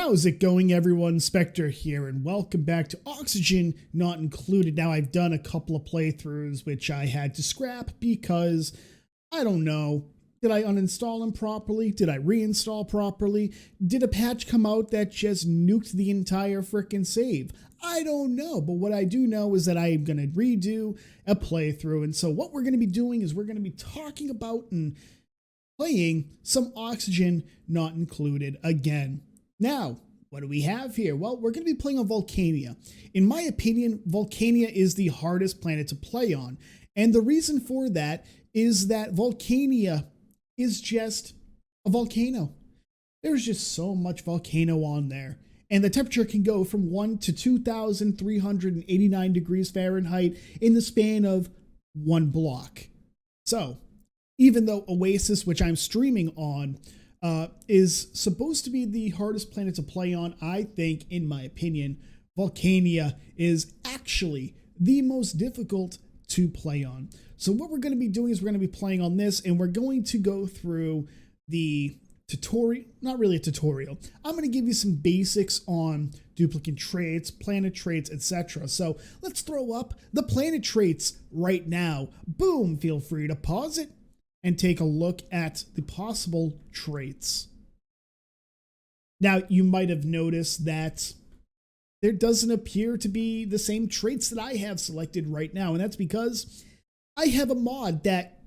How's it going, everyone? Spectre here, and welcome back to Oxygen Not Included. Now, I've done a couple of playthroughs which I had to scrap because, I don't know, did I uninstall them properly? Did I reinstall properly? Did a patch come out that just nuked the entire frickin' save? I don't know, but what I do know is that I'm going to redo a playthrough, and so what we're going to be doing is we're going to be talking about and playing some Oxygen Not Included again. Now, what do we have here? Well, we're going to be playing on Volcanea. In my opinion, Volcanea is the hardest planet to play on. And the reason for that is that Volcanea is just a volcano. There's just so much volcano on there. And the temperature can go from 1 to 2,389 degrees Fahrenheit in the span of one block. So, even though Oasis, which I'm streaming on, is supposed to be the hardest planet to play on, I think, in my opinion, Volcanea is actually the most difficult to play on. So what we're going to be doing is we're going to be playing on this, and we're going to go through the tutorial, not really a tutorial. I'm going to give you some basics on duplicate traits, planet traits, etc. So let's throw up the planet traits right now. Boom, feel free to pause it and take a look at the possible traits. Now, you might have noticed that there doesn't appear to be the same traits that I have selected right now, and that's because I have a mod that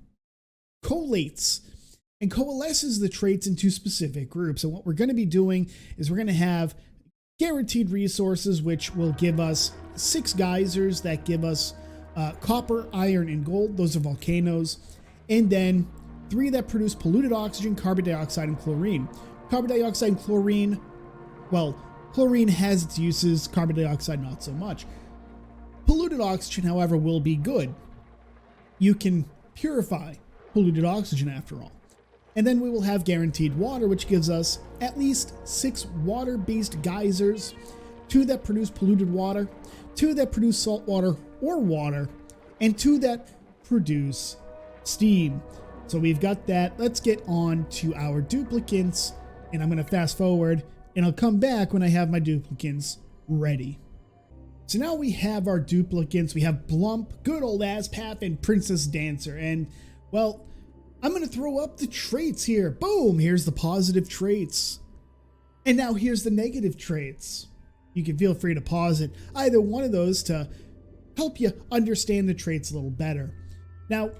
collates and coalesces the traits into specific groups. And what we're going to be doing is we're going to have guaranteed resources, which will give us 6 geysers that give us copper, iron, and gold. Those are volcanoes. And then 3 that produce polluted oxygen, carbon dioxide, and chlorine. Carbon dioxide and chlorine, well, chlorine has its uses, carbon dioxide not so much. Polluted oxygen, however, will be good. You can purify polluted oxygen after all. And then we will have guaranteed water, which gives us at least 6 water-based geysers, 2 that produce polluted water, 2 that produce salt water or water, and 2 that produce steam. So we've got that. Let's get on to our duplicants, and I'm going to fast forward, and I'll come back when I have my duplicants ready. So now we have our duplicants. We have Blump, good old Aspath, and Princess Dancer. And, well, I'm going to throw up the traits here. Boom! Here's the positive traits. And now here's the negative traits. You can feel free to pause it, either one of those, to help you understand the traits a little better. Now,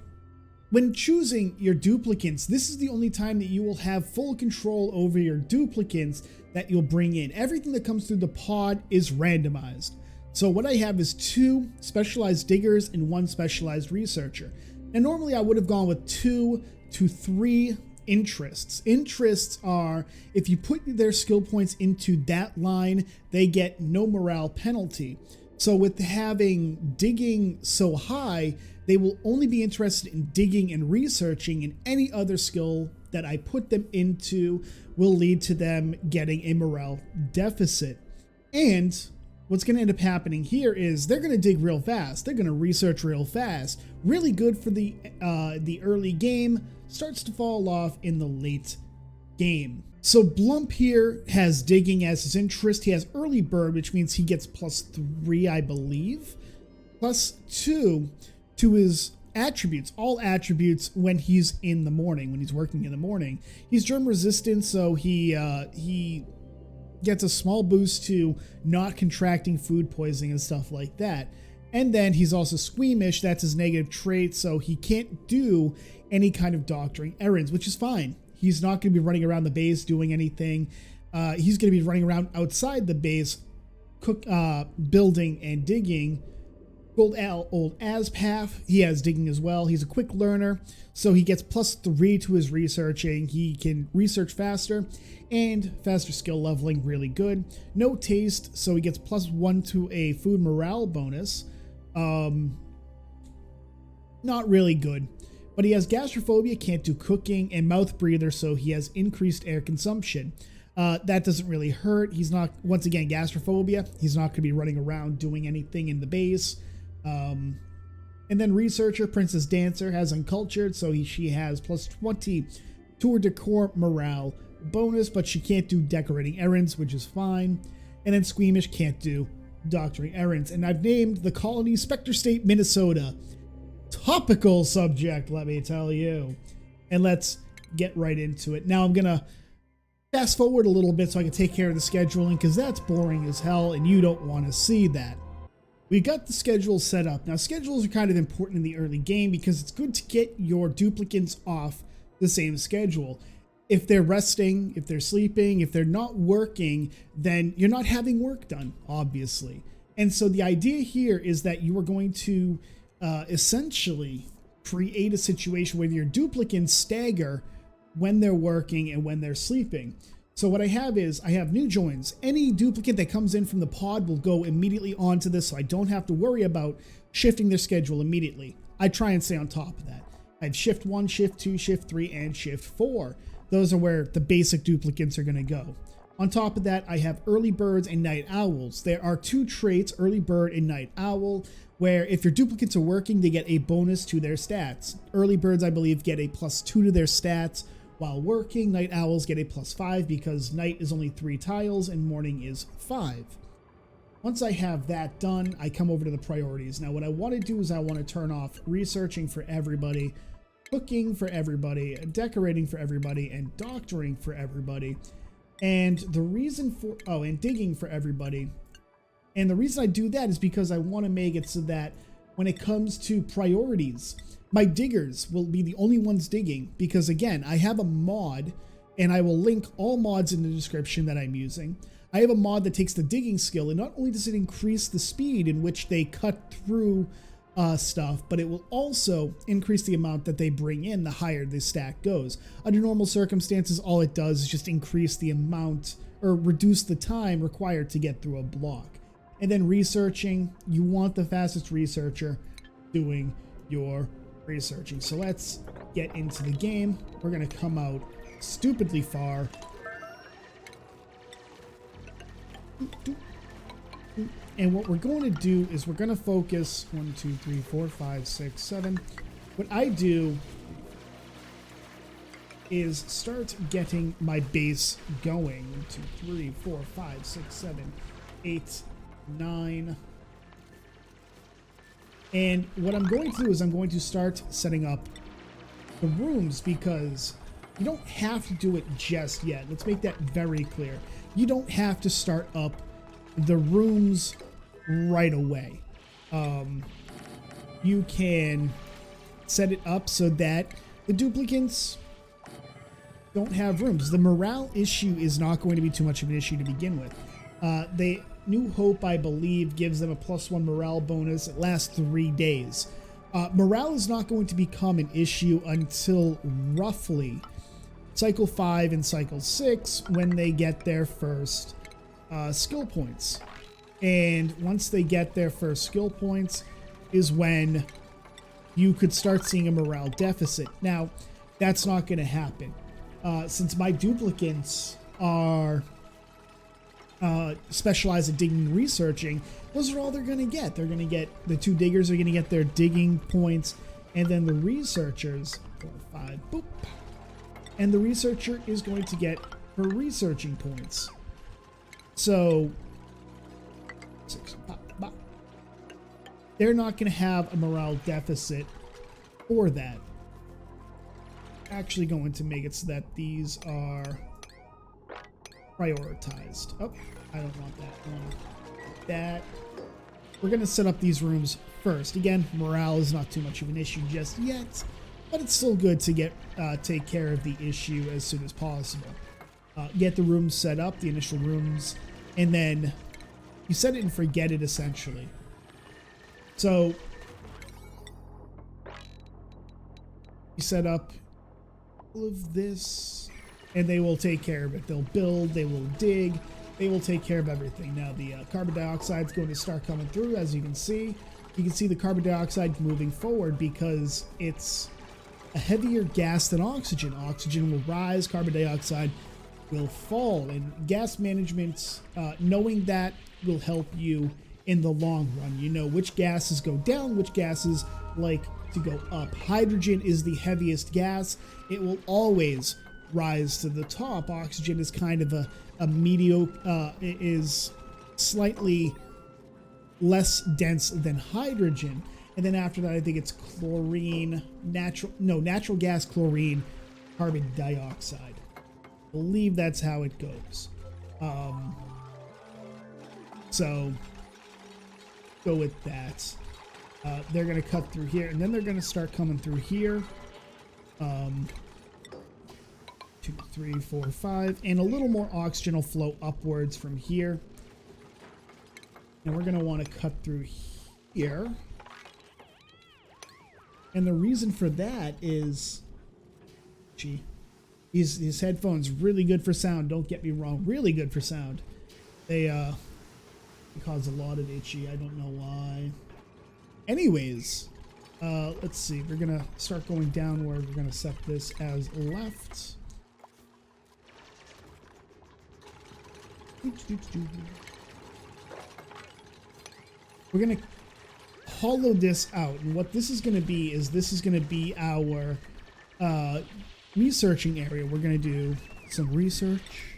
when choosing your duplicants, this is the only time that you will have full control over your duplicants that you'll bring in. Everything that comes through the pod is randomized. So what I have is 2 specialized diggers and 1 specialized researcher. And normally I would have gone with 2 to 3 interests. Interests are, if you put their skill points into that line, they get no morale penalty. So with having digging so high, they will only be interested in digging and researching, and any other skill that I put them into will lead to them getting a morale deficit. And what's going to end up happening here is they're going to dig real fast. They're going to research real fast. Really good for the early game, starts to fall off in the late game. So Blump here has digging as his interest. He has early bird, which means he gets +3, I believe. +2 to his attributes, all attributes when he's in the morning, when he's working in the morning. He's germ resistant, so he gets a small boost to not contracting food poisoning and stuff like that. And then he's also squeamish, that's his negative trait, so he can't do any kind of doctoring errands, which is fine. He's not going to be running around the base doing anything. He's going to be running around outside the base, building and digging. Old Aspath, he has digging as well. He's a quick learner, so he gets +3 to his researching. He can research faster, and faster skill leveling, really good. No taste, so he gets +1 to a food morale bonus. Not really good. But he has gastrophobia, can't do cooking, and mouth breather, so he has increased air consumption. That doesn't really hurt. He's not, once again, gastrophobia. He's not going to be running around doing anything in the base. And then researcher, Princess Dancer, has uncultured, so she has +20 to her decor, morale, bonus, but she can't do decorating errands, which is fine. And then Squeamish can't do doctoring errands. And I've named the colony Spectrestate, Minnesota. Topical subject, let me tell you. And let's get right into it. Now I'm going to fast forward a little bit so I can take care of the scheduling, because that's boring as hell and you don't want to see that. We got the schedule set up. Now schedules are kind of important in the early game because it's good to get your duplicants off the same schedule. If they're resting, if they're sleeping, if they're not working, then you're not having work done, obviously. And so the idea here is that you are going to essentially create a situation where your duplicants stagger when they're working and when they're sleeping. So what I have is, I have new joins. Any duplicate that comes in from the pod will go immediately onto this, so I don't have to worry about shifting their schedule immediately. I try and stay on top of that. I have shift 1, shift 2, shift 3, and shift 4. Those are where the basic duplicates are going to go. On top of that, I have early birds and night owls. There are 2 traits, early bird and night owl, where if your duplicates are working, they get a bonus to their stats. Early birds, I believe, get a +2 to their stats while working. Night owls get a +5 because night is only 3 tiles and morning is 5. Once I have that done, I come over to the priorities. Now what I want to do is I want to turn off researching for everybody, cooking for everybody, decorating for everybody, and doctoring for everybody. And the reason for, and digging for everybody. And the reason I do that is because I want to make it so that when it comes to priorities, my diggers will be the only ones digging, because again, I have a mod, and I will link all mods in the description that I'm using. I have a mod that takes the digging skill, and not only does it increase the speed in which they cut through stuff, but it will also increase the amount that they bring in the higher the stack goes. Under normal circumstances, all it does is just increase the amount, or reduce the time required to get through a block. And then researching, you want the fastest researcher doing your researching. So let's get into the game. We're going to come out stupidly far. And what we're going to do is we're going to focus 1, 2, 3, 4, 5, 6, 7. What I do is start getting my base going. 1, 2, 3, 4, 5, 6, 7, 8, 9. And what I'm going to do is I'm going to start setting up the rooms, because you don't have to do it just yet. Let's make that very clear. You don't have to start up the rooms right away. You can set it up so that the duplicates don't have rooms. The morale issue is not going to be too much of an issue to begin with. New Hope, I believe, gives them a +1 morale bonus. It lasts 3 days. Morale is not going to become an issue until roughly Cycle 5 and Cycle 6, when they get their first skill points. And once they get their first skill points is when you could start seeing a morale deficit. Now, that's not going to happen. Since my duplicates are specialized at digging and researching, those are all they're going to get. They're going to get, the 2 diggers are going to get their digging points, and then the researchers, 4, 5, boop, and the researcher is going to get her researching points. So 6, pop, pop. They're not going to have a morale deficit for that. Actually going to make it so that these are prioritized. Oh, I don't want that. I want that. We're going to set up these rooms first. Again, morale is not too much of an issue just yet, but it's still good to get take care of the issue as soon as possible. Get the rooms set up, the initial rooms, and then you set it and forget it, essentially. So you set up all of this, and they will take care of it. They'll build, they will dig, they will take care of everything. Now the carbon dioxide is going to start coming through, as you can see. You can see the carbon dioxide moving forward because it's a heavier gas than oxygen. Oxygen will rise, carbon dioxide will fall, and gas management, knowing that will help you in the long run. You know which gases go down, which gases like to go up. Hydrogen is the heaviest gas. It will always rise to the top. Oxygen is kind of a mediocre, is slightly less dense than hydrogen. And then after that, I think it's chlorine, natural gas, chlorine, carbon dioxide. I believe that's how it goes. So go with that. They're going to cut through here, and then they're going to start coming through here. 2, 3, 4, 5, and a little more oxygen will flow upwards from here. And we're going to want to cut through here. And the reason for that is, gee, these headphones really good for sound. Don't get me wrong, really good for sound. They cause a lot of itchy. I don't know why. Anyways, let's see. We're gonna start going downward. We're gonna set this as left. We're gonna hollow this out, and what this is gonna be is this is gonna be our researching area. We're gonna do some research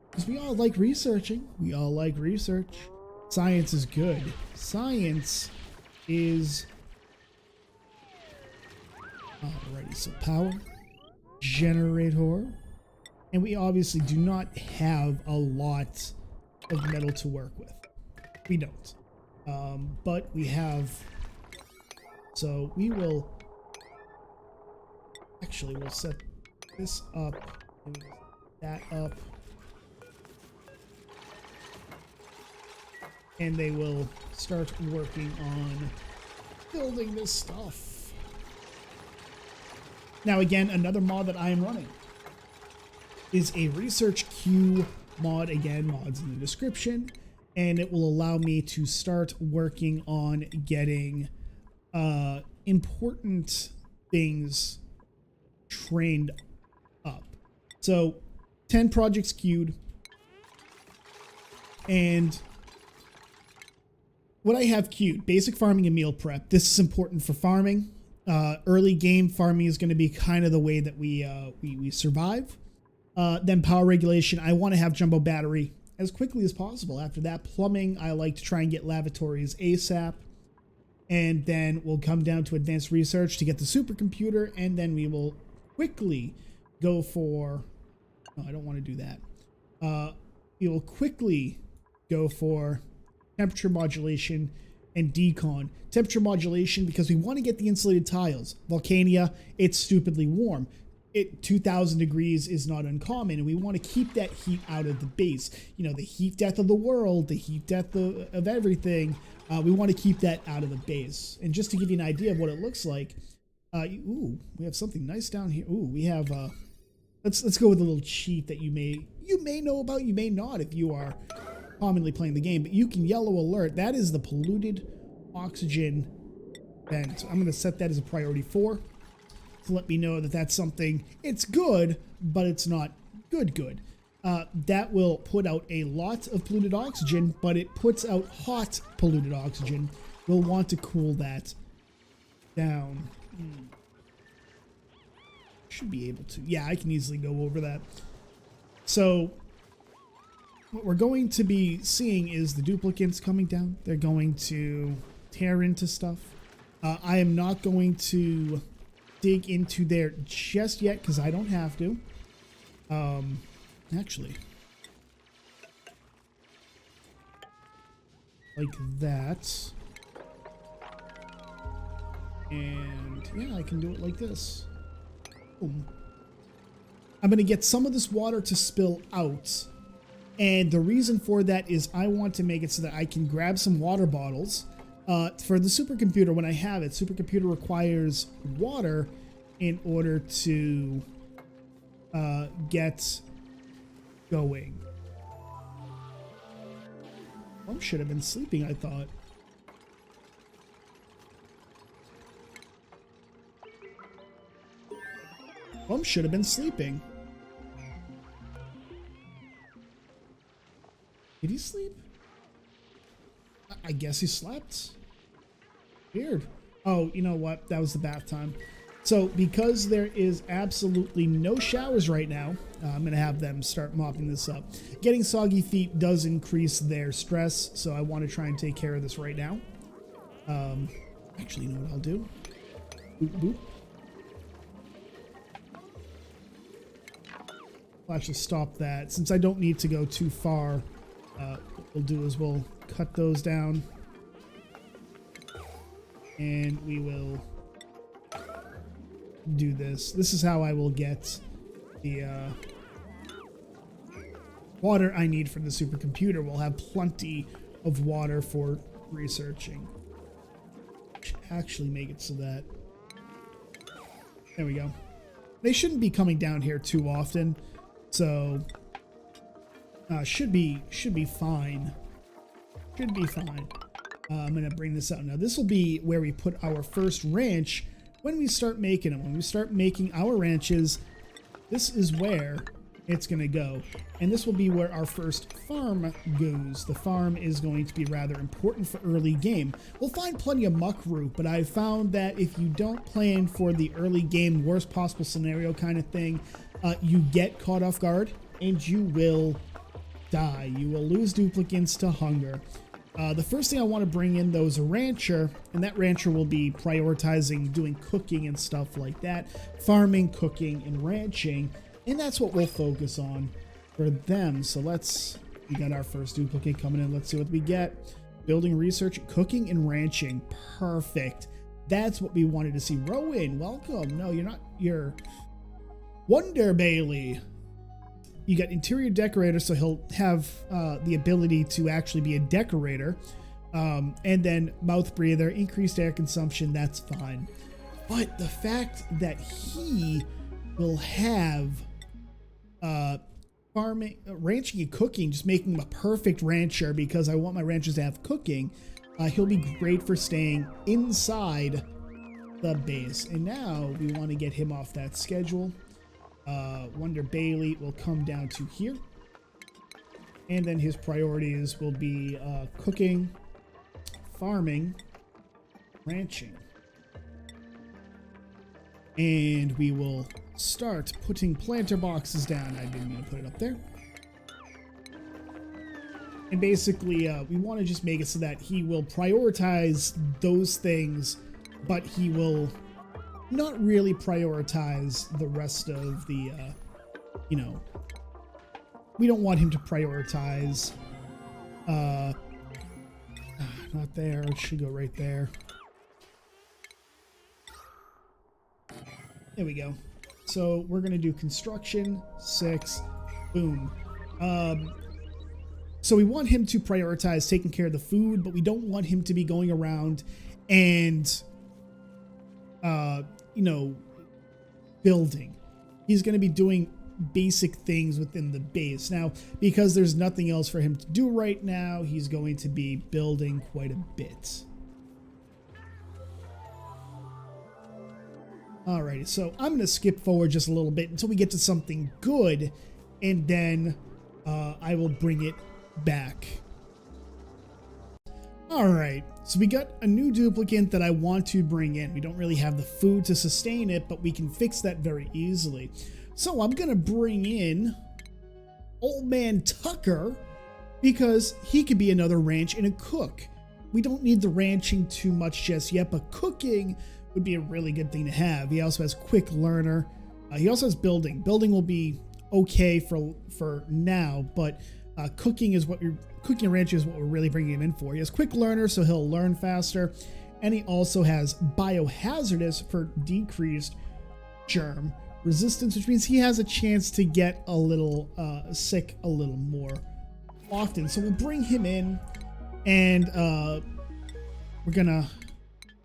because we all like researching. We all like research. Science is good. Science is alrighty. So power generator, and we obviously do not have a lot of metal to work with. We don't. But we have, so we will actually, we'll set this up, that up, and they will start working on building this stuff. Now again, another mod that I am running is a research queue mod. Again, mods in the description. And it will allow me to start working on getting important things trained up. So 10 projects queued. And what I have queued, basic farming and meal prep. This is important for farming. Early game farming is going to be kind of the way that we survive. Then power regulation. I want to have jumbo battery as quickly as possible. After that, plumbing, I like to try and get lavatories ASAP. And then we'll come down to advanced research to get the supercomputer, and then we will quickly go for, no, I don't want to do that. We will quickly go for temperature modulation and decon. Temperature modulation because we want to get the insulated tiles. Volcanea, it's stupidly warm. 2,000 degrees is not uncommon, and we want to keep that heat out of the base. You know, the heat death of the world, the heat death of everything. We want to keep that out of the base. And just to give you an idea of what it looks like, ooh, we have something nice down here. Ooh, we have, let's go with a little cheat that you may know about, you may not if you are commonly playing the game, but you can yellow alert. That is the polluted oxygen vent. I'm going to set that as a priority 4. To let me know that that's something, it's good, but it's not good. That will put out a lot of polluted oxygen, but it puts out hot polluted oxygen. We'll want to cool that down. Should be able to. Yeah, I can easily go over that. So what we're going to be seeing is the duplicates coming down. They're going to tear into stuff. I am not going to dig into there just yet because I don't have to. Actually, like that, and yeah, I can do it like this. Boom. I'm gonna get some of this water to spill out, and the reason for that is I want to make it so that I can grab some water bottles. For the supercomputer, when I have it, supercomputer requires water in order to get going. Mom should have been sleeping, I thought. Mom should have been sleeping. Did he sleep? I guess he slept. Weird. Oh, you know what? That was the bath time. So because there is absolutely no showers right now, I'm going to have them start mopping this up. Getting soggy feet does increase their stress, so I want to try and take care of this right now. Actually, you know what I'll do? Boop, boop. I'll actually stop that. Since I don't need to go too far, what we'll do is we'll cut those down. And we will do this. This is how I will get the water I need for the supercomputer. We'll have plenty of water for researching. Actually make it so that... There we go. They shouldn't be coming down here too often, so should be fine. Should be fine. I'm gonna bring this out now. This will be where we put our first ranch when we start making them. When we start making our ranches, this is where it's gonna go, and this will be where our first farm goes. The farm is going to be rather important for early game. We'll find plenty of muck root, but I've found that if you don't plan for the early game worst possible scenario kind of thing, you get caught off guard and you will die. You will lose duplicants to hunger. The first thing I want to bring in, though, is a rancher, and that rancher will be prioritizing doing cooking and stuff like that. Farming, cooking, and ranching, and that's what we'll focus on for them. So we got our first duplicate coming in. Let's see what we get. Building, research, cooking, and ranching. Perfect. That's what we wanted to see. Rowan, welcome. No, you're not. You're Wonder Bailey. You got interior decorator, so he'll have the ability to actually be a decorator. And then mouth breather, increased air consumption, that's fine. But the fact that he will have farming, ranching and cooking, just making him a perfect rancher because I want my ranchers to have cooking, he'll be great for staying inside the base. And now we want to get him off that schedule. Wonder Bailey will come down to here, and then his priorities will be cooking, farming, ranching, and we will start putting planter boxes down. I didn't mean to put it up there. And basically we want to just make it so that he will prioritize those things, but he will not really prioritize the rest of the, you know, we don't want him to prioritize, not there, it should go right there. There we go. So we're going to do construction, 6, boom. So we want him to prioritize taking care of the food, but we don't want him to be going around and you know, building. He's going to be doing basic things within the base. Now, because there's nothing else for him to do right now, he's going to be building quite a bit. Alrighty, so I'm going to skip forward just a little bit until we get to something good, and then I will bring it back. Alright, so we got a new duplicant that I want to bring in. We don't really have the food to sustain it, but we can fix that very easily. So I'm going to bring in Old Man Tucker because he could be another ranch and a cook. We don't need the ranching too much just yet, but cooking would be a really good thing to have. He also has quick learner. He also has building. Building will be okay for now, but cooking is what you're... Cooking and ranching is what we're really bringing him in for. He has quick learner, so he'll learn faster. And he also has biohazardous for decreased germ resistance, which means he has a chance to get a little sick a little more often. So we'll bring him in, and we're gonna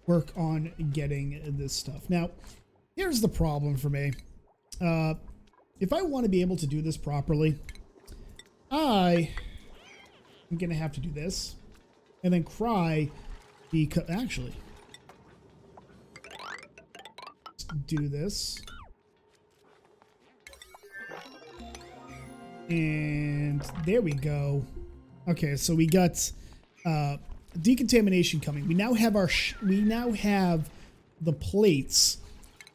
work on getting this stuff. Now, here's the problem for me. If I want to be able to do this properly, I'm gonna have to do this and then cry because actually let's do this, and there we go. Okay, so we got decontamination coming. We now have the plates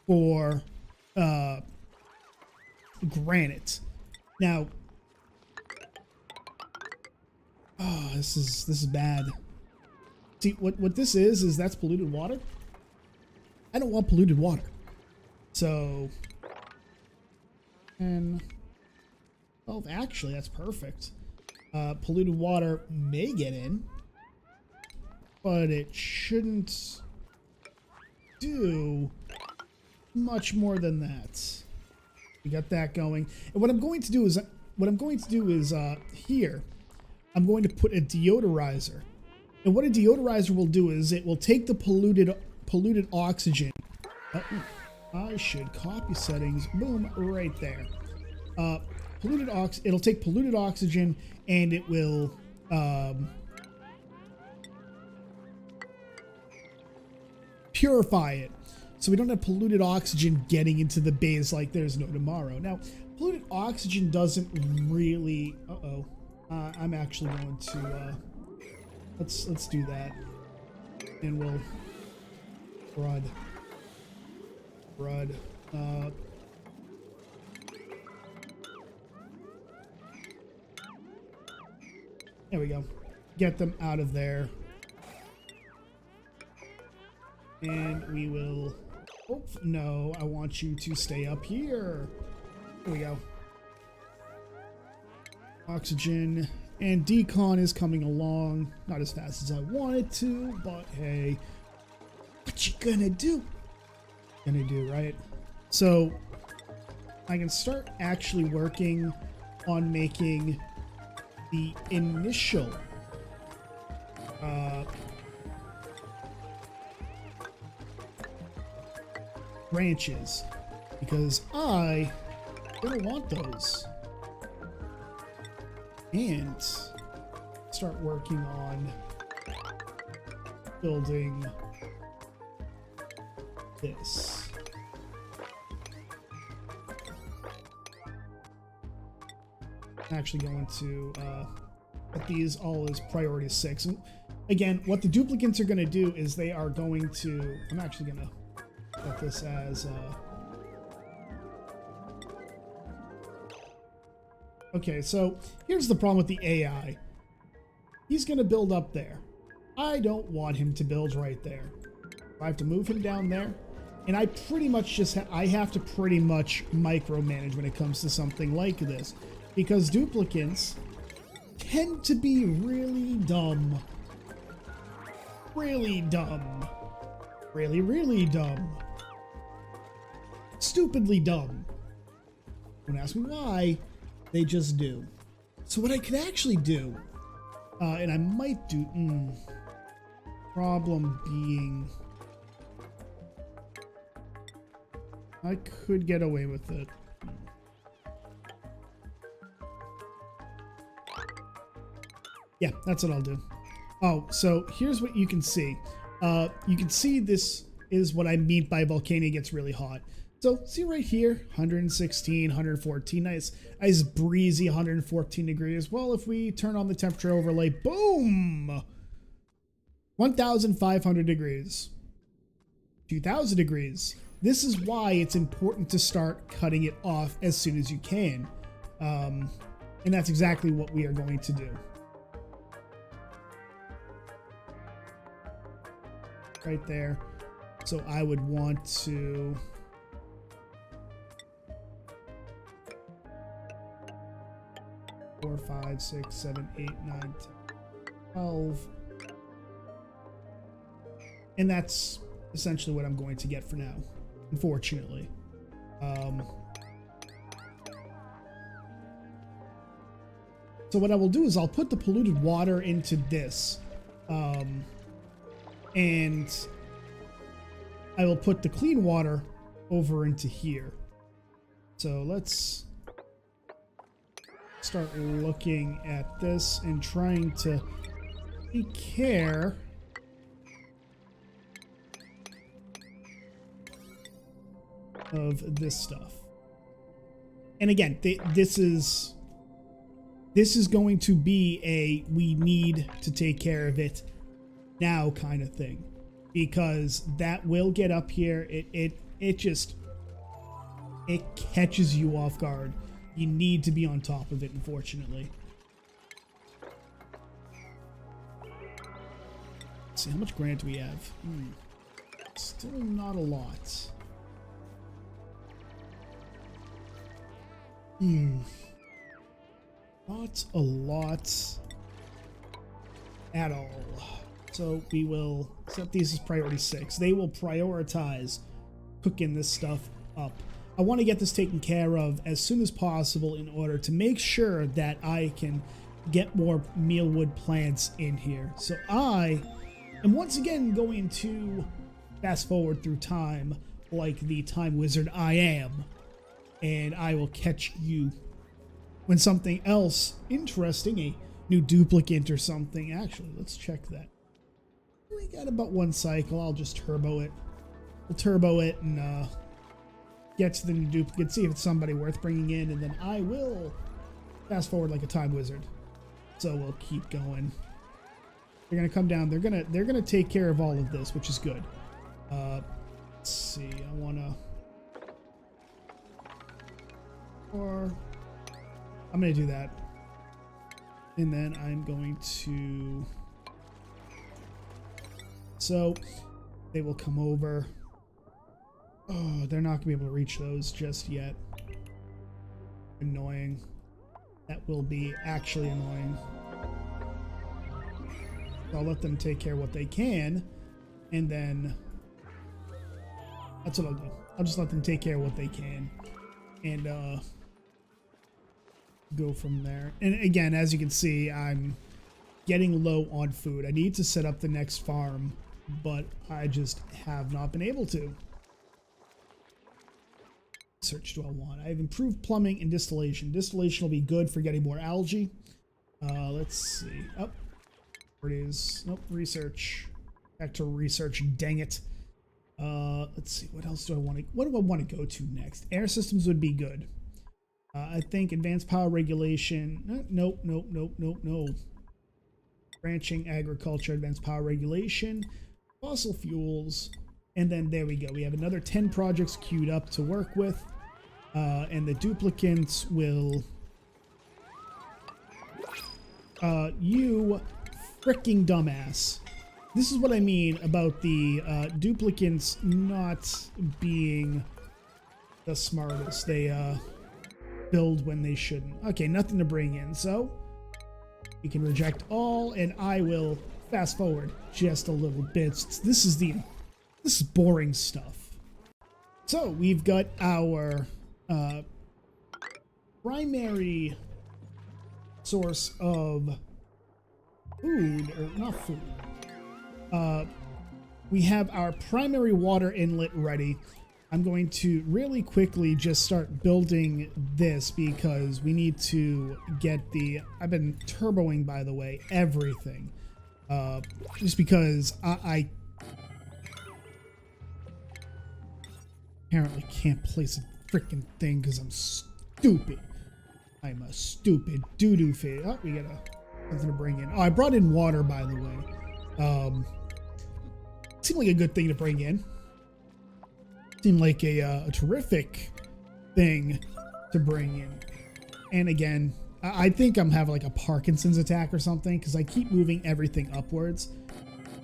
for granite. Now, oh, this is bad. See, what this is that's polluted water. I don't want polluted water. So, and, well, actually, that's perfect. Polluted water may get in, but it shouldn't do much more than that. We got that going. And what I'm going to do is, here, I'm going to put a deodorizer. And what a deodorizer will do is it will take the polluted oxygen. I should copy settings. Boom, right there. It'll take polluted oxygen and it will purify it. So we don't have polluted oxygen getting into the bays like there's no tomorrow. Now, polluted oxygen doesn't really... I'm actually going to... Let's do that. And we'll... Crud. There we go. Get them out of there. And we will... Oh, no, I want you to stay up here. There we go. Oxygen. And decon is coming along. Not as fast as I wanted to, but hey. What you gonna do? Right? So, I can start actually working on making the initial branches, because I don't want those, and start working on building this. I'm actually going to put these all as priority 6. And again, what the duplicates are going to do is they are going to... I'm actually going to put this as... Okay, so here's the problem with the AI. He's going to build up there. I don't want him to build right there. I have to move him down there. And I pretty much just I have to pretty much micromanage when it comes to something like this. Because duplicates tend to be really dumb. Really dumb. Really, really dumb. Stupidly dumb. Don't ask me why. They just do. So what I could actually do, and I might do... problem being... I could get away with it. Yeah, that's what I'll do. Oh, so here's what you can see. You can see this is what I mean by Volcanea gets really hot. So see right here, 116, 114, nice breezy 114 degrees. Well, if we turn on the temperature overlay, boom! 1,500 degrees. 2,000 degrees. This is why it's important to start cutting it off as soon as you can. And that's exactly what we are going to do. Right there. So I would want to... 4, 5, 6, 7, 8, 9, 10, 12. And that's essentially what I'm going to get for now, unfortunately. So what I will do is I'll put the polluted water into this. And I will put the clean water over into here. So let's start looking at this and trying to take care of this stuff. And again, this is going to be a we need to take care of it now kind of thing, because that will get up here. it catches you off guard. You need to be on top of it, unfortunately. Let's see, how much granite do we have? Still not a lot. Not a lot at all. So we will set these as priority 6. They will prioritize cooking this stuff up. I want to get this taken care of as soon as possible in order to make sure that I can get more mealwood plants in here. So I am once again going to fast forward through time like the time wizard I am. And I will catch you when something else interesting, a new duplicate or something. Actually, let's check that. We got about 1 cycle. I'll just turbo it. We'll turbo it and get to the new duplicate, see if it's somebody worth bringing in, and then I will fast forward like a time wizard. So we'll keep going. They're gonna come down. They're gonna take care of all of this, which is good. Let's see. I wanna. Or I'm gonna do that, and then I'm going to. So they will come over. Oh, they're not gonna be able to reach those just yet. Annoying. That will be actually annoying. So I'll let them take care of what they can, and then that's what I'll do. I'll just let them take care of what they can, and go from there. And again, as you can see, I'm getting low on food. I need to set up the next farm, but I just have not been able to. Search do I want? I have improved plumbing and distillation. Distillation will be good for getting more algae. Let's see. Oh, where it is. Nope, research. Back to research, dang it. Let's see, what else do I want to, what do I want to go to next? Air systems would be good. I think advanced power regulation. Nope. Branching agriculture, advanced power regulation, fossil fuels, and then there we go. We have another 10 projects queued up to work with, and the duplicates will. You freaking dumbass. This is what I mean about the duplicates not being the smartest. They build when they shouldn't. Okay, nothing to bring in, so you can reject all, and I will fast forward just a little bit. This is boring stuff. So we've got our primary source of food, or not food. We have our primary water inlet ready. I'm going to really quickly just start building this because we need to get the, I've been turboing, by the way, everything. Just because I apparently can't place a freaking thing because I'm stupid. I'm a stupid doo-doo face. Oh, we got something to bring in. Oh, I brought in water, by the way. Seemed like a good thing to bring in. Seemed like a terrific thing to bring in. And again, I think I'm having like a Parkinson's attack or something because I keep moving everything upwards.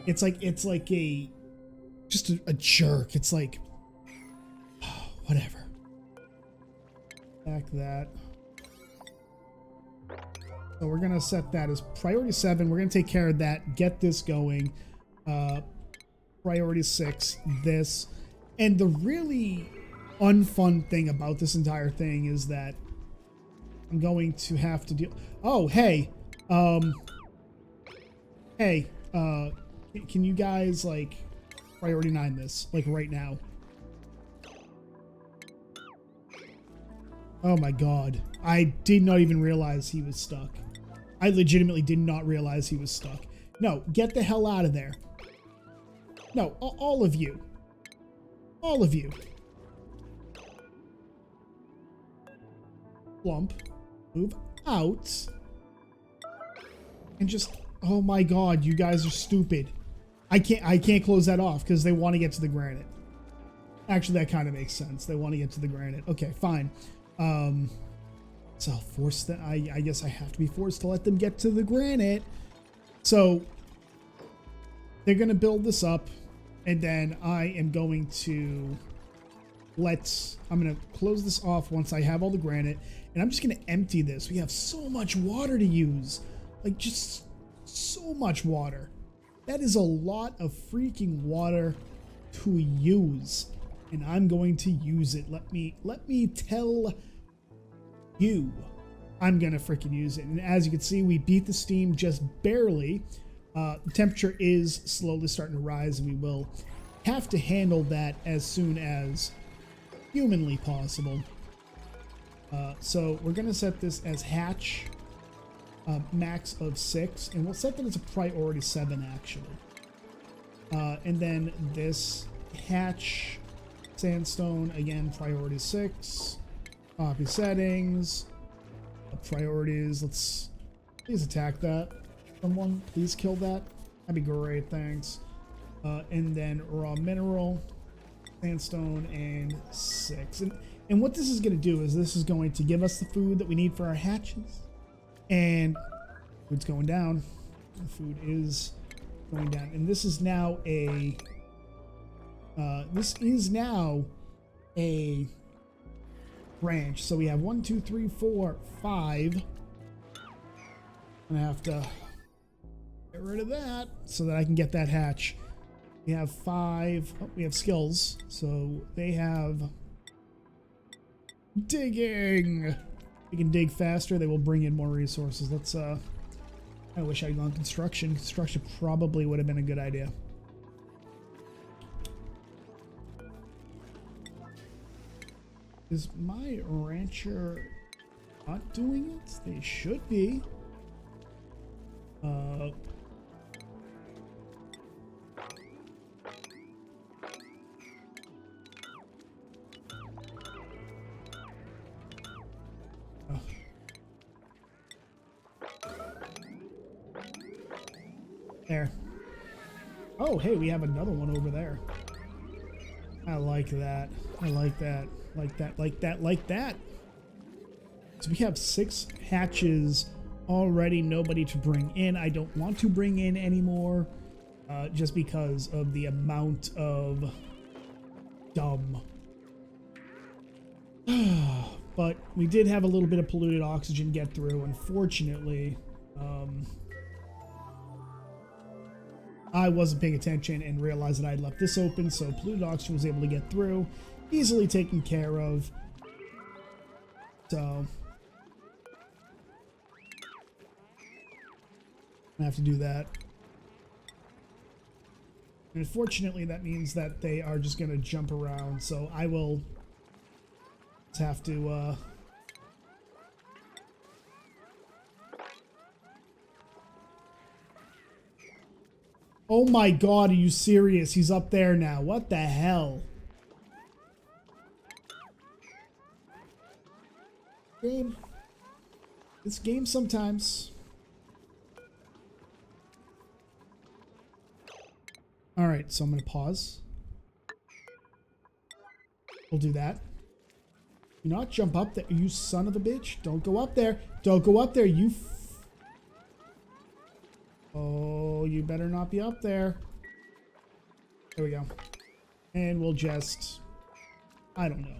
It's like just a jerk. It's like, oh, whatever. Back that. So we're gonna set that as priority 7. We're gonna take care of that. Get this going. Priority 6. This. And the really unfun thing about this entire thing is that I'm going to have to deal. Oh, hey, hey, can you guys like priority 9 this like right now? Oh my God, I did not even realize he was stuck. I legitimately did not realize he was stuck. No, get the hell out of there. No, all of you. All of you. Plump. Move out. And just, oh my God, you guys are stupid. I can't close that off because they want to get to the granite. Actually, that kind of makes sense. They want to get to the granite. Okay, fine. So I'll force that. I guess I have to be forced to let them get to the granite. So they're going to build this up, and then I am going to I'm going to close this off once I have all the granite, and I'm just going to empty this. We have so much water to use. Like, just so much water. That is a lot of freaking water to use, and I'm going to use it. Let me tell you, I'm gonna freaking use it. And as you can see, we beat the steam just barely. The temperature is slowly starting to rise, and we will have to handle that as soon as humanly possible. So we're gonna set this as hatch, max of 6, and we'll set that as a priority 7 actually. And then this hatch sandstone, again, priority 6. Copy settings. Priorities. Let's please attack that. Someone, please kill that. That'd be great, thanks. And then raw mineral, sandstone, and 6. And what this is going to do is this is going to give us the food that we need for our hatches. And food's going down. The food is going down. And this is now a branch. So we have 1, 2, 3, 4, 5. I'm gonna have to get rid of that so that I can get that hatch. We have 5. Oh, we have skills. So they have digging. We can dig faster. They will bring in more resources. Let's I wish I'd gone construction. Construction probably would have been a good idea. Is my rancher not doing it? They should be. There. Oh, hey, we have another one over there. I like that. I like that. Like that, like that, like that. So we have 6 hatches already, nobody to bring in. I don't want to bring in anymore just because of the amount of dumb. But we did have a little bit of polluted oxygen get through, unfortunately. I wasn't paying attention and realized that I had left this open, so polluted oxygen was able to get through. Easily taken care of. So I have to do that. And unfortunately, that means that they are just going to jump around. So I will just have to oh my god, are you serious? He's up there now. What the hell? Game. It's game sometimes. Alright, so I'm going to pause. We'll do that. Do not jump up there, you son of a bitch. Don't go up there. Don't go up there, you oh, you better not be up there. There we go. And we'll just, I don't know,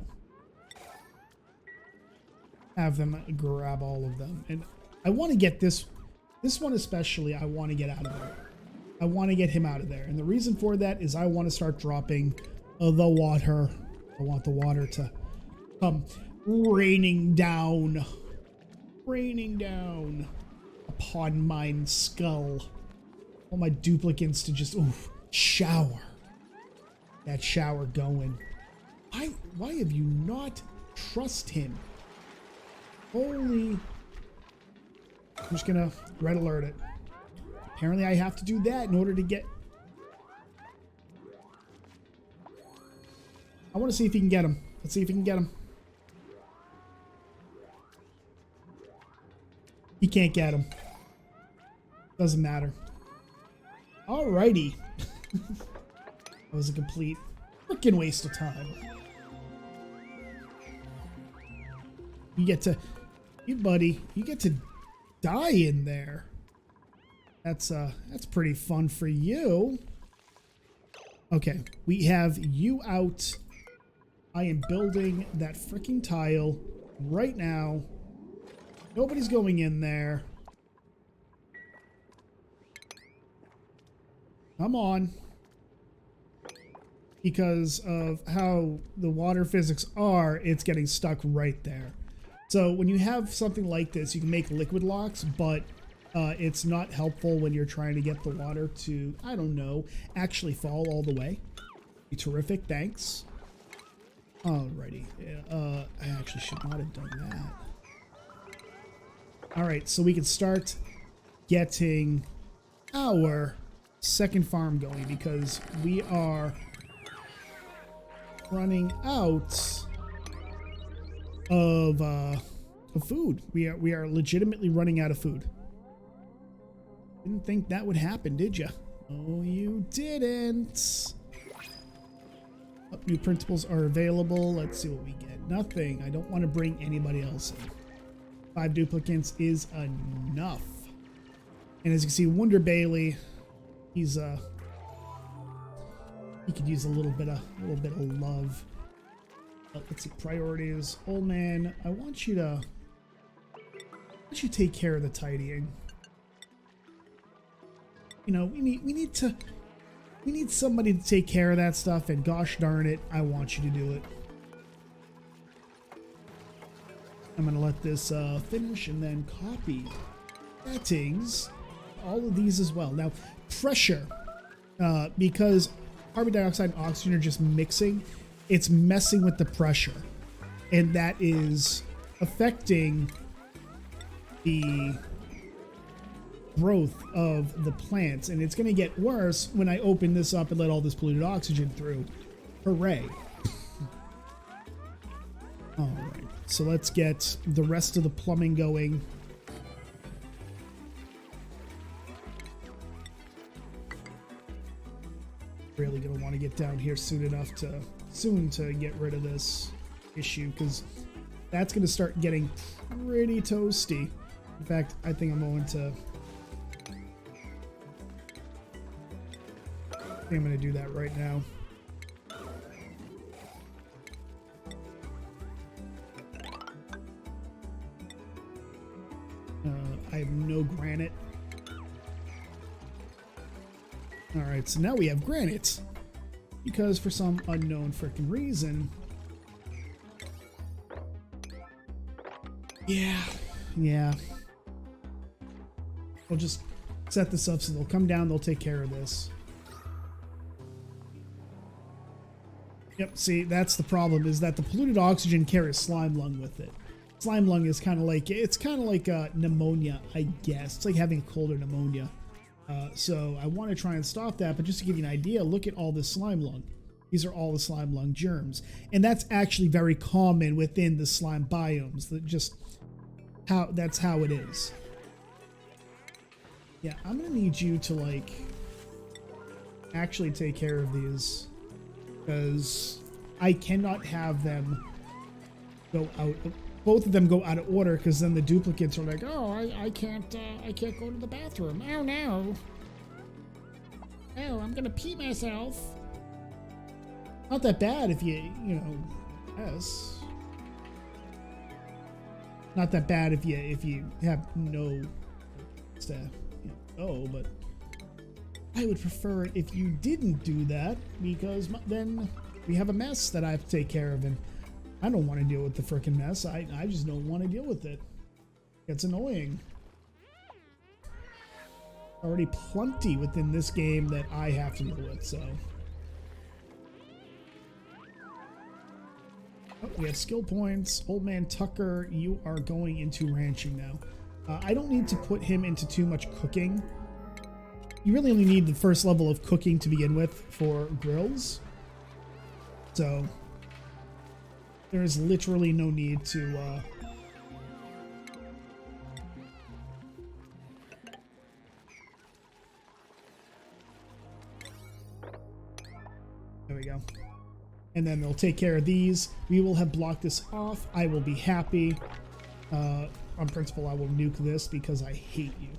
have them grab all of them. And I want to get this one especially, I want to get out of there. I want to get him out of there. And the reason for that is I want to start dropping the water. I want the water to come raining down upon mine skull. All my duplicates to just, oof, shower. That shower going. Why have you not trust him? Holy. I'm just gonna red alert it. Apparently I have to do that in order to get. I want to see if he can get him. Let's see if he can get him. He can't get him. Doesn't matter. Alrighty. That was a complete Freaking waste of time. You get to, buddy, you get to die in there. That's pretty fun for you. Okay, we have you out. I am building that freaking tile right now. Nobody's going in there. Come on. Because of how the water physics are, it's getting stuck right there. So when you have something like this, you can make liquid locks, but it's not helpful when you're trying to get the water to, I don't know, actually fall all the way. Be terrific, thanks. Alrighty. I actually should not have done that. Alright, so we can start getting our second farm going because we are running out of food. We are legitimately running out of food. Didn't think that would happen, did you? Oh, you didn't. Oh, new printables are available. Let's see what we get. Nothing. I don't want to bring anybody else in. 5 duplicates is enough. And as you can see, Wonder Bailey, he's he could use a little bit of love. Let's see, priorities. Old man, I want you to take care of the tidying. You know, we need somebody to take care of that stuff, and gosh darn it, I want you to do it. I'm gonna let this finish and then copy settings, all of these as well. Now, pressure, because carbon dioxide and oxygen are just mixing, it's messing with the pressure, and that is affecting the growth of the plants, and it's going to get worse when I open this up and let all this polluted oxygen through. Hooray. All right, so let's get the rest of the plumbing going. Really going to want to get down here soon to get rid of this issue, because that's going to start getting pretty toasty. In fact, I think I'm going to do that right now. I have no granite. All right, so now we have granite, because for some unknown freaking reason, yeah. We'll just set this up so they'll come down, they'll take care of this. Yep, see, that's the problem, is that the polluted oxygen carries slime lung with it. Slime lung is kind of like pneumonia, I guess. It's like having a cold or pneumonia. So I want to try and stop that, but just to give you an idea, look at all this slime lung. These are all the slime lung germs. And that's actually very common within the slime biomes. That's how it is. Yeah, I'm going to need you to, actually take care of these, because I cannot have them go out. Both of them go out of order, because then the duplicates are like, oh, I can't go to the bathroom. Oh no. Oh, I'm gonna pee myself. Not that bad if you yes. Not that bad if you have no staff. But I would prefer it if you didn't do that, because then we have a mess that I have to take care of, and I don't want to deal with the frickin' mess. I just don't want to deal with it. It's annoying. Already plenty within this game that I have to deal with, so. Oh, we have skill points. Old Man Tucker, you are going into ranching now. I don't need to put him into too much cooking. You really only need the first level of cooking to begin with for grills. So there is literally no need to there we go. and then they'll take care of these. We will have blocked this off. I will be happy. On principle, I will nuke this because I hate you.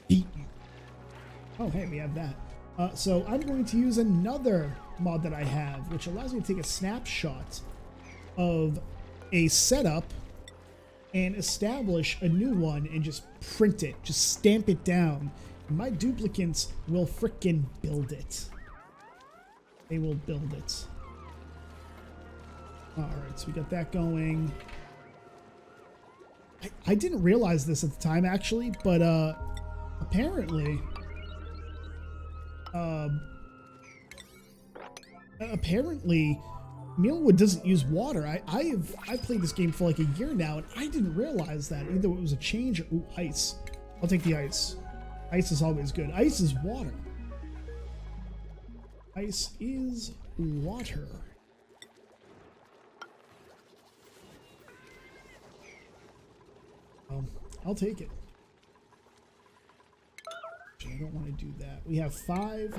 Hate you. Oh, hey, we have that. So I'm going to use another mod that I have, which allows me to take a snapshot of a setup and establish a new one and just print it, just stamp it down. And my duplicants will frickin' build it. They will build it. Alright, so we got that going. I didn't realize this at the time, actually, but apparently Mealwood doesn't use water. I've played this game for like a year now, and I didn't realize that. Either it was a change or ooh, ice. I'll take the ice. Ice is always good. Ice is water. Ice is water. I'll take it. Actually, I don't want to do that. We have 5.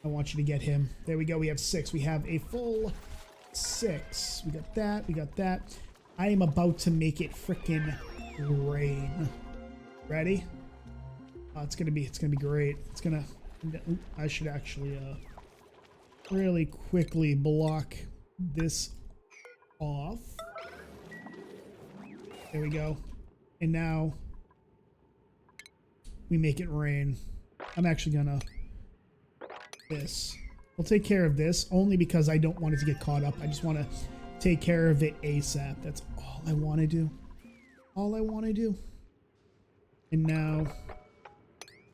I want you to get him. There we go. We have 6. We have a full 6. We got that. We got that. I am about to make it frickin' rain. Ready? Oh, it's gonna be great. It's gonna. Ooh, I should actually really quickly block this off. There we go. And now we make it rain. I'm actually gonna this. We'll take care of this only because I don't want it to get caught up. I just want to take care of it ASAP. That's all I want to do. All I want to do. And now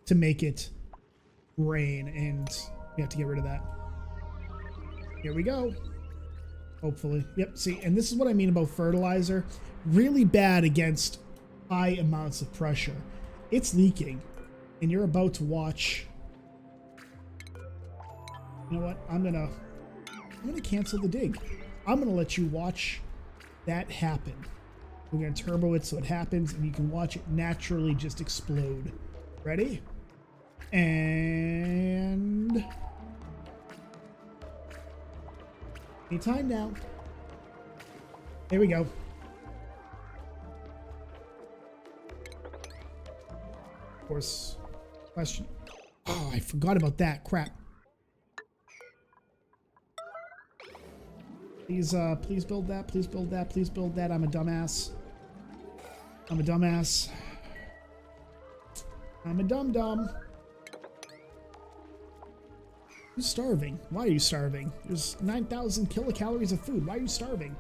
to make it rain, and we have to get rid of that. Here we go. Hopefully. Yep, see, and this is what I mean about fertilizer. Really bad against high amounts of pressure. It's leaking, and you're about to watch. You know what? I'm gonna cancel the dig. I'm gonna let you watch that happen. We're gonna turbo it so it happens, and you can watch it naturally just explode. Ready? And anytime now. There we go. Of course, question. Oh, I forgot about that. Crap. Please, please build that. Please build that. Please build that. I'm a dumbass. I'm a dumbass. I'm a dum-dum. Who's starving? Why are you starving? There's 9,000 kilocalories of food. Why are you starving?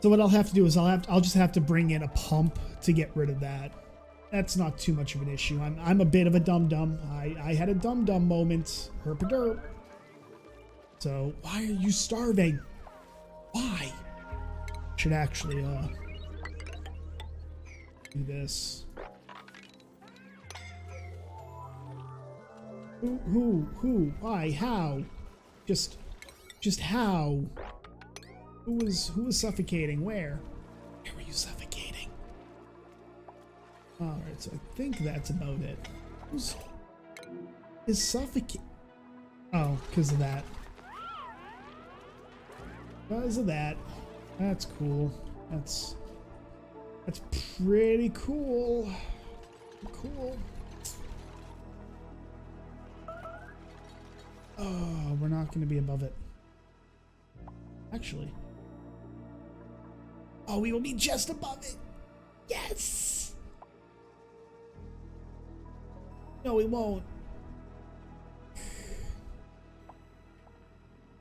So what I'll have to do is I'll just have to bring in a pump to get rid of that. That's not too much of an issue. I'm a bit of a dum-dum. I had a dum-dum moment. Herp-a-derp. So why are you starving? Why? Should actually do this. Who? Why? How? Just how? Who was suffocating? Where? Where were you suffocating? Alright, so I think that's about it. Who's is suffocating? Oh, because of that. Because of that. That's cool. That's pretty cool. Cool. Oh, we're not going to be above it. Actually. Oh, we will be just above it. Yes! No, we won't.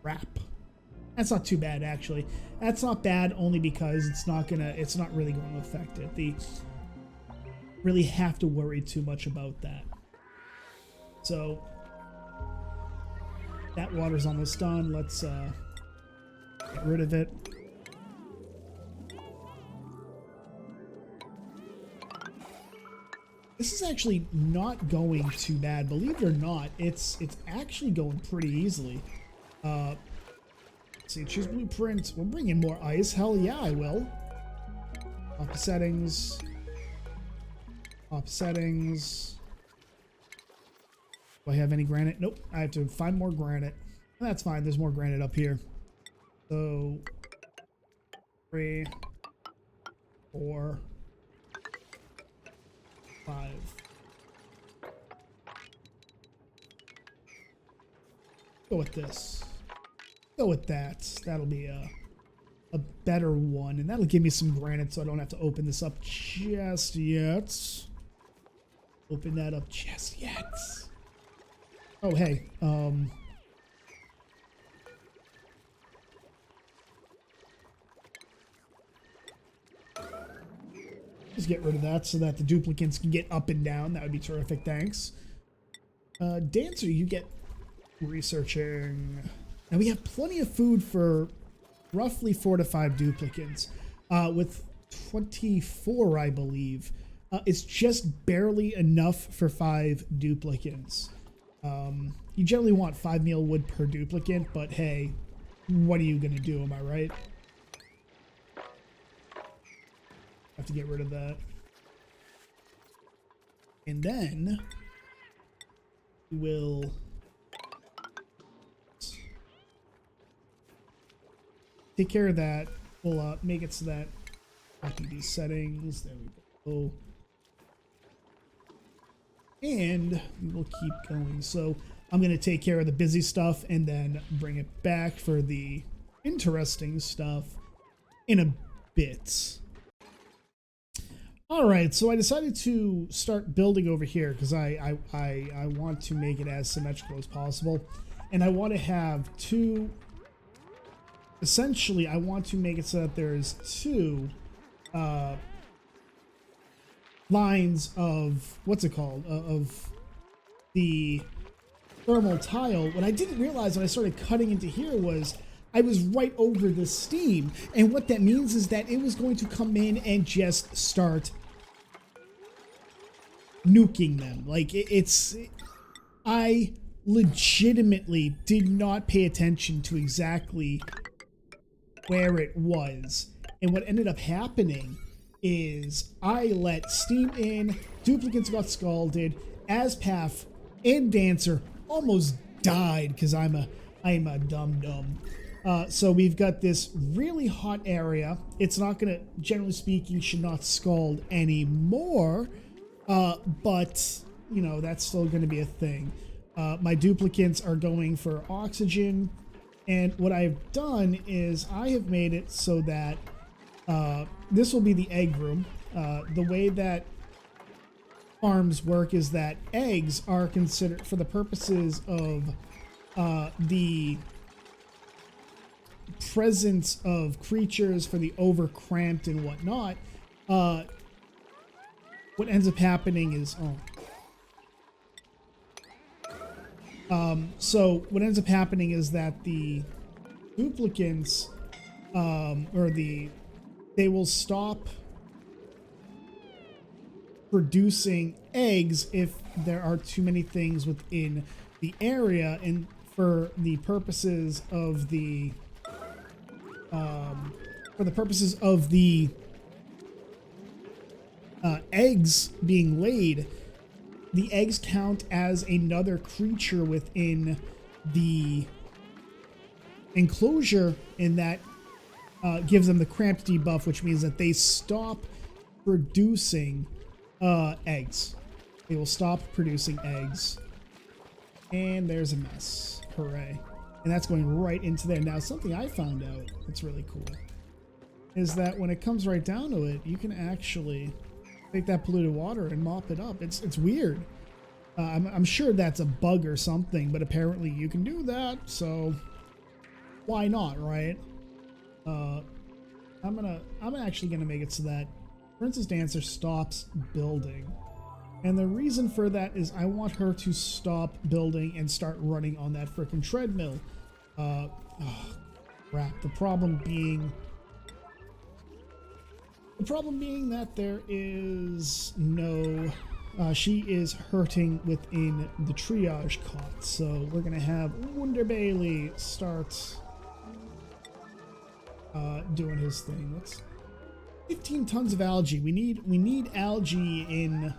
Crap. That's not too bad, actually. That's not bad only because it's not really going to affect it. They really have to worry too much about that. So that water's almost done. Let's get rid of it. This is actually not going too bad. Believe it or not, it's actually going pretty easily. Let's see, choose blueprint. We'll bring in more ice. Hell yeah, I will. Off the settings. Off settings. Do I have any granite? Nope. I have to find more granite. That's fine. There's more granite up here. So 3, 4, 5. Go with this. Go with that. That'll be a better one, and that'll give me some granite so I don't have to open this up just yet. Open that up just yet. Oh, hey. Just get rid of that so that the duplicates can get up and down. That would be terrific. Thanks. Dancer, you get researching. Now we have plenty of food for roughly 4 to 5 duplicates. With 24, I believe. It's just barely enough for 5 duplicates. You generally want 5 meal wood per duplicate, but hey, what are you gonna do? Am I right? Have to get rid of that. And then we'll take care of that. We'll make it so that copy these settings. There we go. And we will keep going. So I'm going to take care of the busy stuff and then bring it back for the interesting stuff in a bit. All right, so I decided to start building over here because I want to make it as symmetrical as possible. And I want to have 2... Essentially, I want to make it so that there's 2 lines of, what's it called, of the thermal tile. What I didn't realize when I started cutting into here was I was right over the steam. And what that means is that it was going to come in and just start nuking them. Like, I legitimately did not pay attention to exactly where it was. And what ended up happening is I let steam in, duplicates got scalded, Aspath and Dancer almost died because I'm a dum-dum. So we've got this really hot area. It's not gonna, generally speaking, should not scald anymore. But, you know, that's still gonna be a thing. My duplicates are going for oxygen. And what I've done is I have made it so that this will be the egg room. The way that farms work is that eggs are considered, for the purposes of the presence of creatures, for the overcramped and whatnot, what ends up happening is... so what ends up happening is that the duplicates, they will stop producing eggs if there are too many things within the area, and for the purposes of the eggs being laid, the eggs count as another creature within the enclosure, and that gives them the cramped debuff, which means that they stop producing eggs. They will stop producing eggs. And there's a mess. Hooray. And that's going right into there. Now, something I found out that's really cool is that when it comes right down to it, you can actually take that polluted water and mop it up. It's weird. I'm sure that's a bug or something, but apparently you can do that, so why not, right? I'm actually gonna make it so that Princess Dancer stops building. And the reason for that is I want her to stop building and start running on that frickin' treadmill. Oh, crap. The problem being that there is no... she is hurting within the triage cot. So we're going to have Wonder Bailey start doing his thing. Let's 15 tons of algae. We need algae in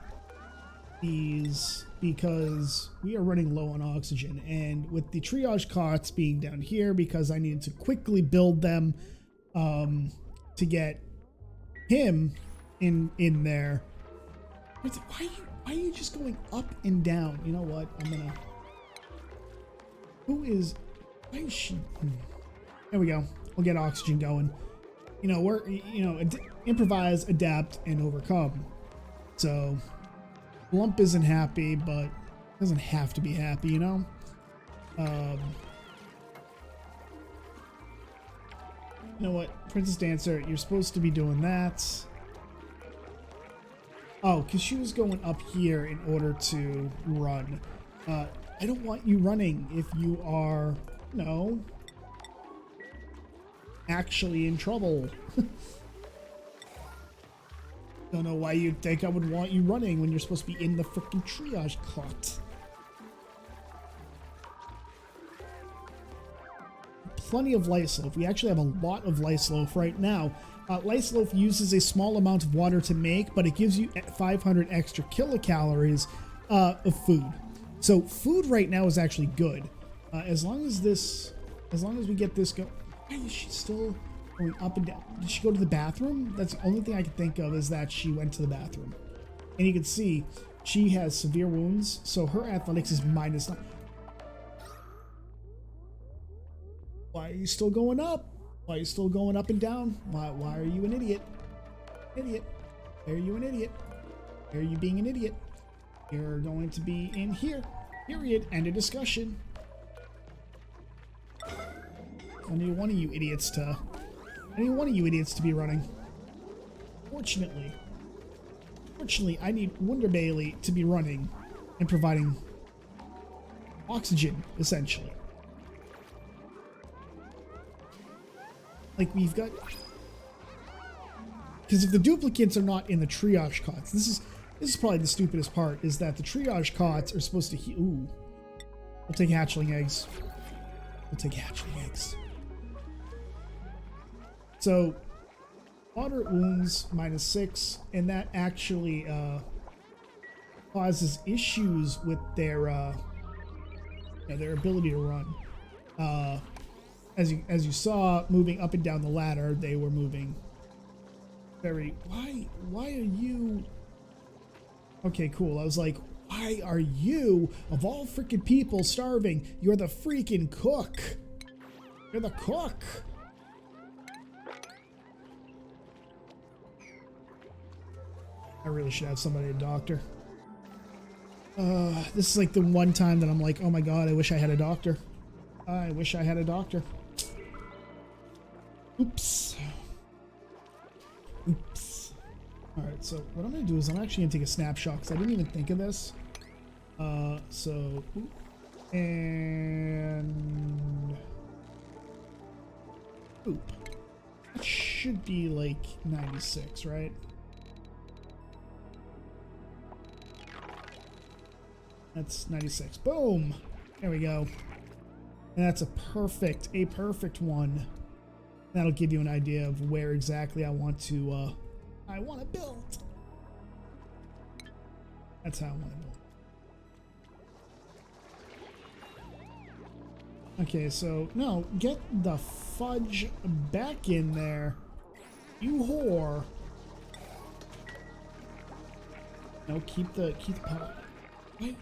these because we are running low on oxygen, and with the triage cots being down here because I needed to quickly build them to get him in there. Why are you just going up and down? You know what? Why is she? There we go. We'll get oxygen going. You know, improvise, adapt, and overcome. So Lump isn't happy, but doesn't have to be happy, you know? You know what? Princess Dancer, you're supposed to be doing that. Oh, because she was going up here in order to run. I don't want you running if you are, actually in trouble. Don't know why you'd think I would want you running when you're supposed to be in the freaking triage cot. Plenty of Lysloaf. We actually have a lot of Lysloaf right now. Lysloaf uses a small amount of water to make, but it gives you 500 extra kilocalories of food. So food right now is actually good. As long as we get this go. Why is she still going up and down? Did she go to the bathroom? That's the only thing I can think of, is that she went to the bathroom. And you can see she has severe wounds, so her athletics is -9. Why are you still going up? Why are you still going up and down? Why are you an idiot? Idiot. Why are you an idiot? Why are you being an idiot? You're going to be in here. Period. End of discussion. I need one of you idiots to be running. Fortunately, I need Wonder Bailey to be running and providing oxygen, essentially. Like, we've got, because if the duplicates are not in the triage cots, this is probably the stupidest part, is that the triage cots are supposed to ooh. We'll take hatchling eggs. So, moderate wounds -6, and that actually causes issues with their ability to run. As you saw, moving up and down the ladder, they were moving very. Why are you? Okay, cool. I was like, why are you, of all freaking people, starving? You're the freaking cook. You're the cook. I really should have somebody, a doctor. This is like the one time that I'm like, oh my god, I wish I had a doctor. I wish I had a doctor. Oops. Alright, so what I'm going to do is I'm actually going to take a snapshot because I didn't even think of this. And oop. That should be like 96, right? That's 96. Boom! There we go. And that's a perfect one. That'll give you an idea of where exactly I want to build. That's how I want to build. Okay, so no, get the fudge back in there, you whore. No, keep the power. Wait,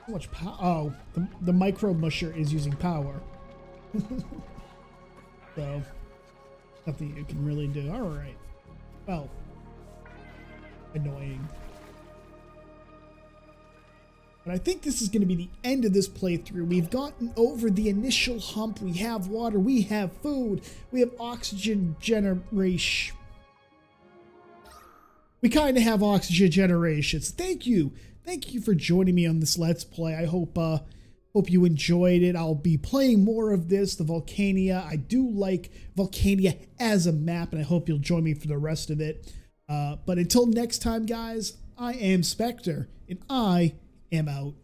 how much power? Oh, the micro musher is using power. So nothing you can really do. All right. Well, annoying. But I think this is going to be the end of this playthrough. We've gotten over the initial hump. We have water. We have food. We have oxygen generation. We kind of have oxygen generations. Thank you. Thank you for joining me on this Let's Play. I hope you enjoyed it. I'll be playing more of this, the Volcanea. I do like Volcanea as a map, and I hope you'll join me for the rest of it. But until next time, guys, I am Spectre, and I am out.